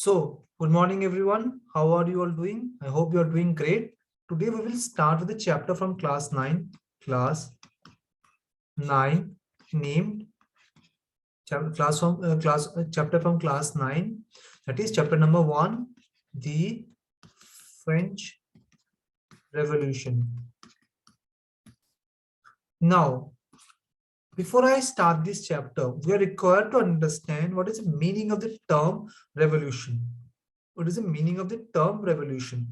So, good morning, everyone. How are you all doing? I hope you are doing great. Today, we will start with the chapter from class 9. Class 9 named chapter from class 9. That is chapter number 1, the French Revolution. Now, before I start this chapter, we are required to understand what is the meaning of the term revolution. What is the meaning of the term revolution?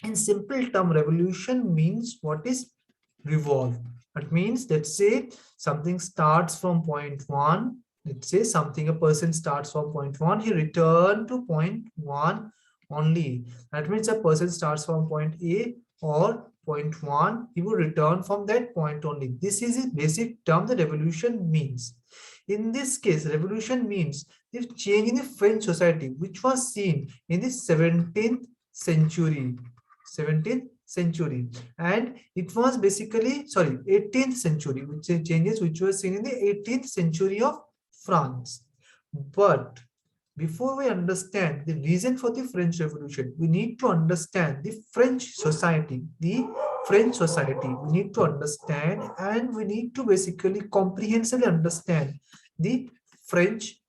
In simple term, revolution means what is revolve. That means, let's say something starts from point 1. Let's say a person starts from point 1, he returned to point 1 only. That means a person starts from point A or point 1, he will return from that point only. This is a basic term the revolution means. In this case, revolution means the change in the French society which was seen in the 17th century. 17th century, and it was basically 18th century, which changes which were seen in the 18th century of France. But before we understand the reason for the French Revolution, we need to understand the French society. We need to understand, and we need to basically comprehensively understand the French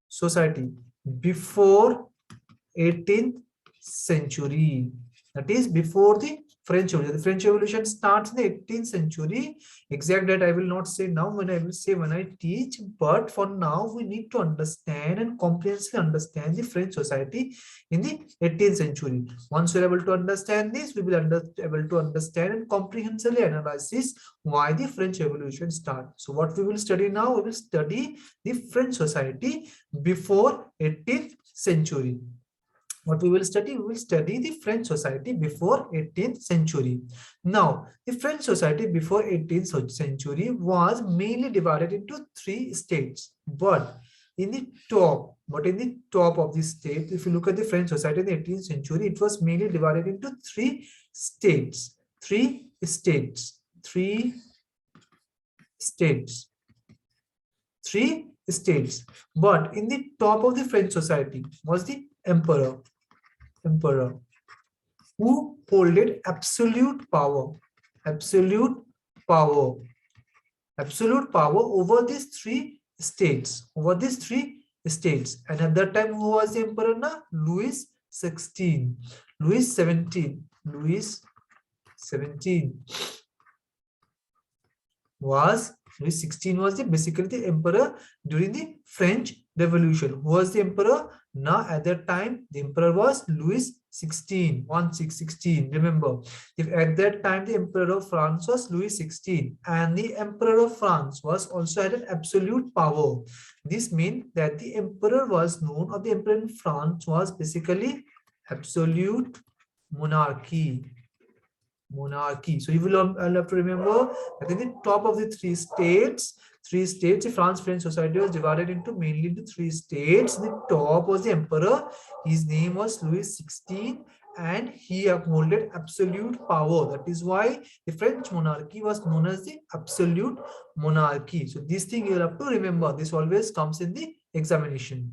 society before 18th century. That is before the French Revolution. The French Revolution starts in the 18th century. Exact date I will not say now, when I will say when I teach. But for now, we need to understand and comprehensively understand the French society in the 18th century. Once we are able to understand this, we will able to understand and comprehensively analyze why the French Revolution started. So what we will study now, we will study the French society before 18th century. What we will study the French society before 18th century. Now, the French society before 18th century was mainly divided into 3 states. But in the top of this state, if you look at the French society in the 18th century, it was mainly divided into 3 states. 3 states. 3 states. 3 states. But in the top of the French society was the emperor, who holded absolute power over these 3 states, and at that time, who was the emperor now? Louis XVI. Louis 17 was basically the emperor during the French Revolution. Who was the emperor? Now at that time, the emperor was Louis XVI, 1616. Remember, if at that time the emperor of France was Louis XVI, and the emperor of France was also had an absolute power. This means that the emperor was known, or the emperor in France was basically absolute monarchy. So you will have to remember that in the top of the 3 states, the French society was divided mainly into 3 states. The top was the emperor. His name was Louis XVI, and he upholded absolute power. That is why the French monarchy was known as the absolute monarchy. So this thing you have to remember. This always comes in the examination.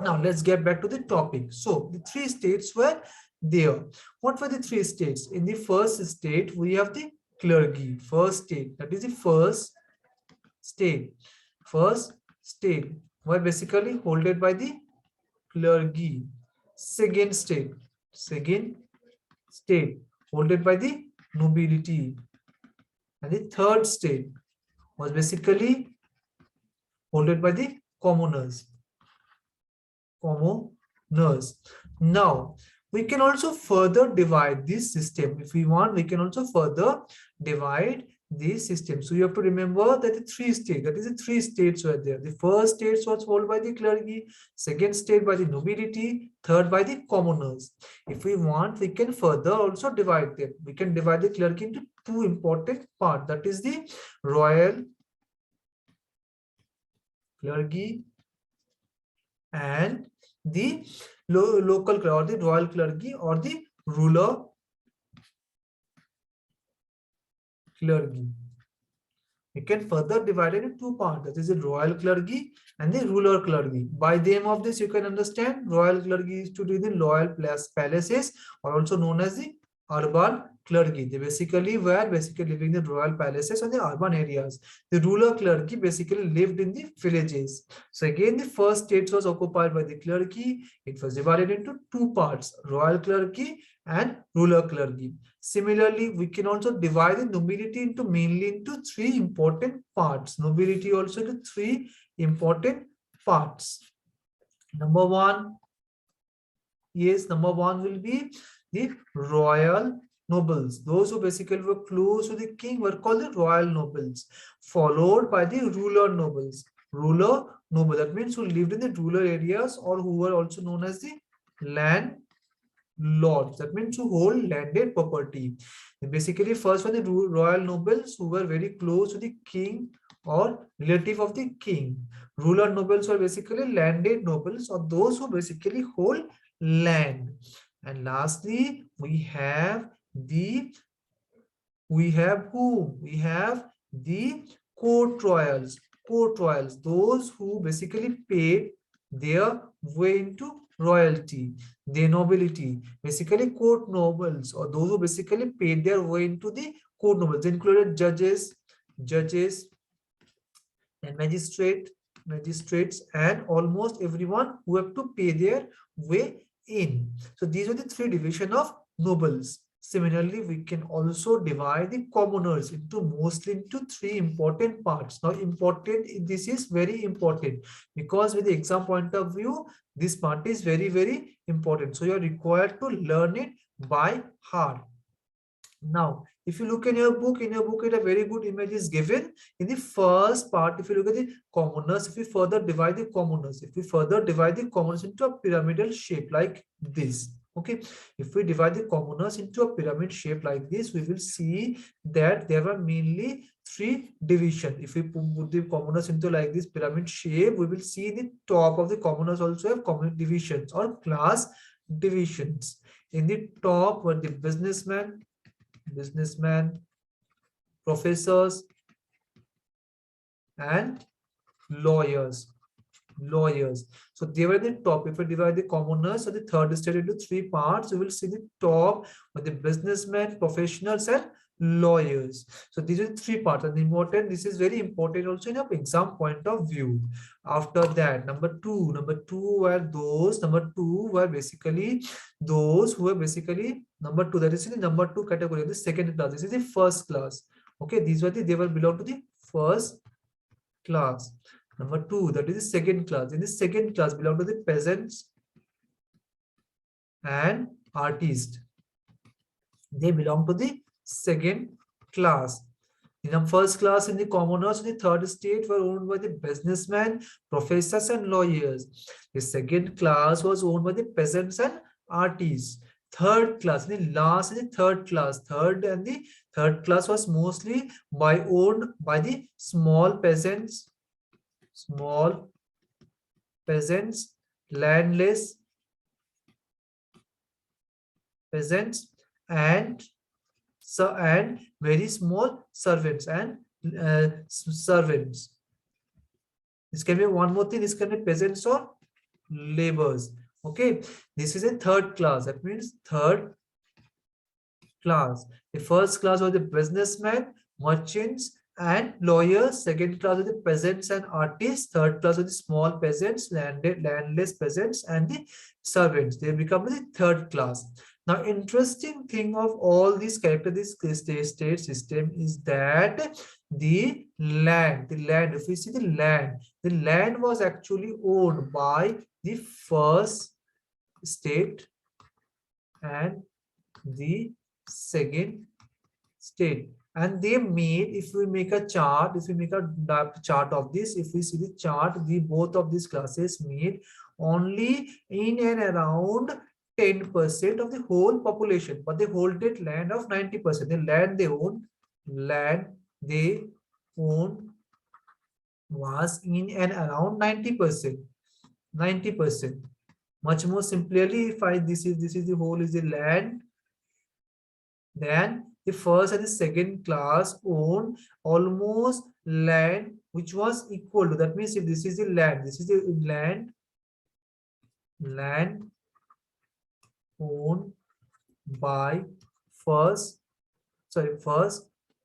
Now let's get back to the topic. So the 3 states were there. What were the 3 states? In the first state, we have the clergy. First state, that is the first state. First state were basically holded by the clergy. Second state holded by the nobility. And the third state was basically holded by the commoners. Now, we can also further divide this system. If we want, we can also further divide this system. So you have to remember that the 3 states, that is the 3 states were there. The first state was held by the clergy, second state by the nobility, third by the commoners. If we want, we can further also divide them. We can divide the clergy into 2 important parts. That is the royal clergy and the local or the royal clergy, or the ruler clergy. We can further divide it into two parts. That is the royal clergy and the ruler clergy. By the aim of this, you can understand royal clergy is to do the royal palaces, or also known as the urban clergy. They basically were living in the royal palaces and the urban areas. The ruler clergy basically lived in the villages. So again, the first state was occupied by the clergy. It was divided into two parts, royal clergy and ruler clergy. Similarly, we can also divide the nobility into mainly into three important parts. Nobility also into three important parts. Number one will be the royal nobles. Those who basically were close to the king were called the royal nobles, followed by the ruler nobles. Ruler noble, that means who lived in the rural areas or who were also known as the land lords, that means who hold landed property. And basically, first one, the royal nobles who were very close to the king or relative of the king. Ruler nobles were basically landed nobles or those who basically hold land. And lastly, we have whom? We have the court royals. Court royals, those who basically paid their way into royalty, the nobility. Basically, court nobles or those who basically paid their way into the court nobles. They included judges, and magistrates, and almost everyone who have to pay their way in. So these are the three divisions of nobles. Similarly, we can also divide the commoners into mostly into three important parts. Now, this is very important because with the exam point of view, this part is very, very important. So you are required to learn it by heart. Now, if you look in your book, it a very good image is given. In the first part, if you look at the commoners, if we further divide the commoners into a pyramidal shape like this. Okay, if we divide the commoners into a pyramid shape like this, we will see that there are mainly three divisions. If we put the commoners into like this pyramid shape, we will see the top of the commoners also have common divisions or class divisions. In the top were the businessmen, professors, and lawyers. So they were the top. If we divide the commoners, so the third state into three parts, you will see the top with the businessmen, professionals, and lawyers. So these are the three parts, and important. This is very important also in your exam point of view. After that, number two were basically those who were basically number two. That is in the number two category, the second class. This is the first class. Okay, these were they will belong to the first class. Number two, that is the second class. In the second class belong to the peasants and artists. They belong to the second class. In the first class, in the commoners, in the third state were owned by the businessmen, professors, and lawyers. The second class was owned by the peasants and artists. Third class, the last is the third class. Third class was mostly owned by the small peasants, landless peasants, and very small servants and servants. This can be one more thing. This can be peasants or laborers. Okay, this is a third class. That means third class. The first class was the businessmen, merchants, and lawyers. Second class was the peasants and artists. Third class was the small peasants, landless peasants, and the servants. They become the third class. Now, interesting thing of all these characteristics, this state system is that the land, if we see the land was actually owned by the first state and the second state. And they made, if we make a chart of this, if we see the chart, both of these classes made only in and around 10% of the whole population, but they hold it land of 90%. The land they own was in and around 90%. Much more simply, if this is the whole is the land, then the first and the second class own almost land which was equal to, that means if this is the land, this is the land owned by first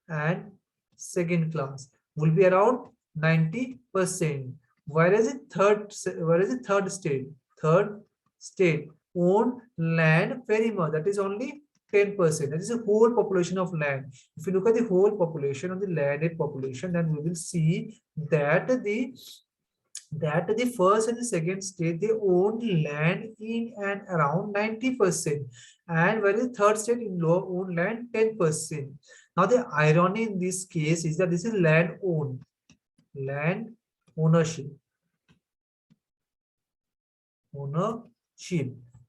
and second class will be around 90%, whereas the third state own land very much, that is only 10%. That is the whole population of land. If you look at the whole population of the landed population, then we will see that the first and the second state they own land in and around 90%, and whereas the third state in law own land 10%. Now the irony in this case is that this is land ownership.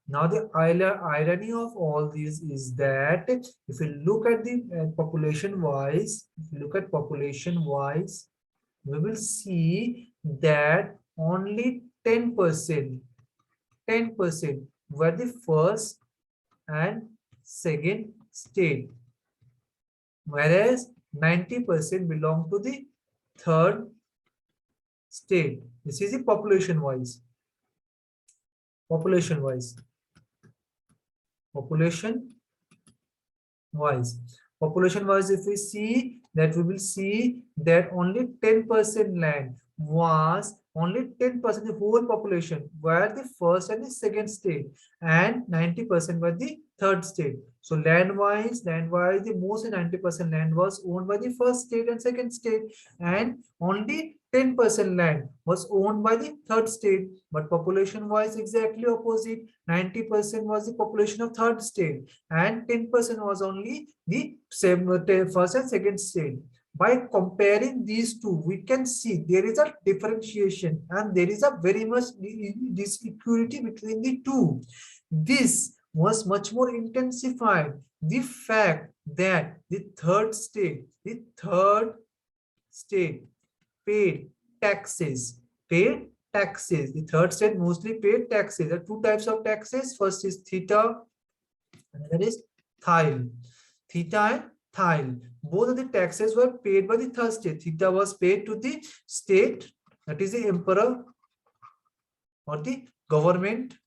Now the irony of all this is that if you look at the population wise, we will see that only 10% were the first and second state, whereas 90% belong to the third state. This is the population wise. Population wise, if we see that, we will see that only 10% land was, only 10% the whole population were the first and the second state, and 90% were the third state. So land wise, the most than 90% land was owned by the first state and second state, and only 10% land was owned by the third state. But population wise, exactly opposite. 90% was the population of third state, and 10% was only the first and second state. By comparing these two, we can see there is a differentiation and there is a very much disequality between the two. This was much more intensified. The fact that the third state paid taxes. The third state mostly paid taxes. There are two types of taxes. First is theta, another is thyle. Theta and thyle. Both of the taxes were paid by the third state. Theta was paid to the state, that is the emperor or the government,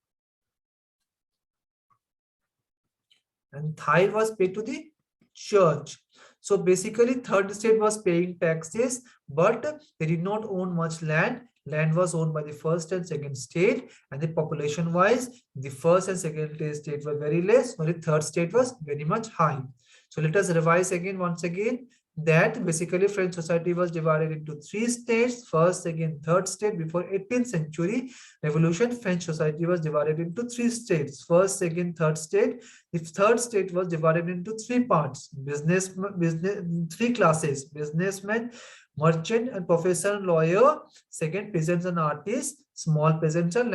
and thyle was paid to the church. So basically third state was paying taxes, but they did not own much land. Land was owned by the first and second state, and the population wise, the first and second state were very less, while the third state was very much high. So let us revise again, once again, that basically French society was divided into three states: first, second, third state. Before 18th century revolution, French society was divided into three states: first, second, third state. The third state was divided into three parts: three classes: businessmen, merchant and professor and lawyer; second, peasants and artists; small peasants and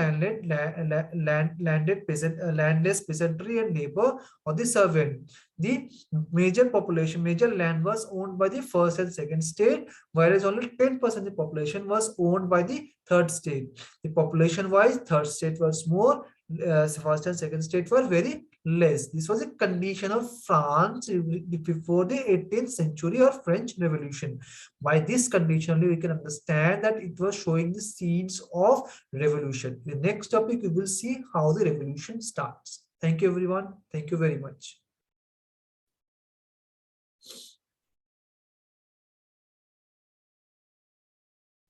landless peasantry and labor or the servant. The major land was owned by the first and second state, whereas only 10% of the population was owned by the third state. The population wise, third state was more, first and second state were very less. This was a condition of France before the 18th century or French Revolution. By this condition only we can understand that it was showing the seeds of revolution. The next topic we will see how the revolution starts. Thank you everyone. Thank you very much.